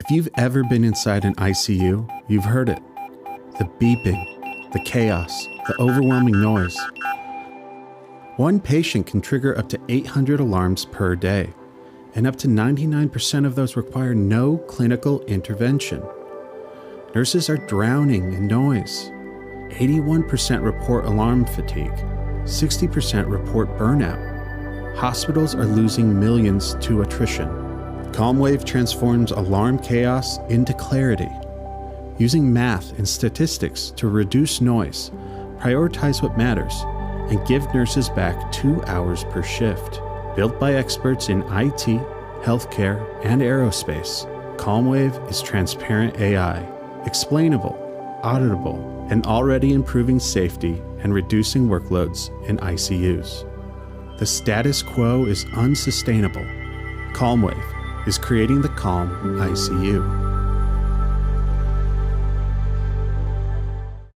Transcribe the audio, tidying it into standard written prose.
If you've ever been inside an ICU, you've heard it. The beeping, the chaos, the overwhelming noise. One patient can trigger up to 800 alarms per day, and up to 99% of those require no clinical intervention. Nurses are drowning in noise. 81% report alarm fatigue. 60% report burnout. Hospitals are losing millions to attrition. CalmWave transforms alarm chaos into clarity. Using math and statistics to reduce noise, prioritize what matters, and give nurses back 2 hours per shift. Built by experts in IT, healthcare, and aerospace, CalmWave is transparent AI, explainable, auditable, and already improving safety and reducing workloads in ICUs. The status quo is unsustainable. CalmWave is creating the Calm ICU.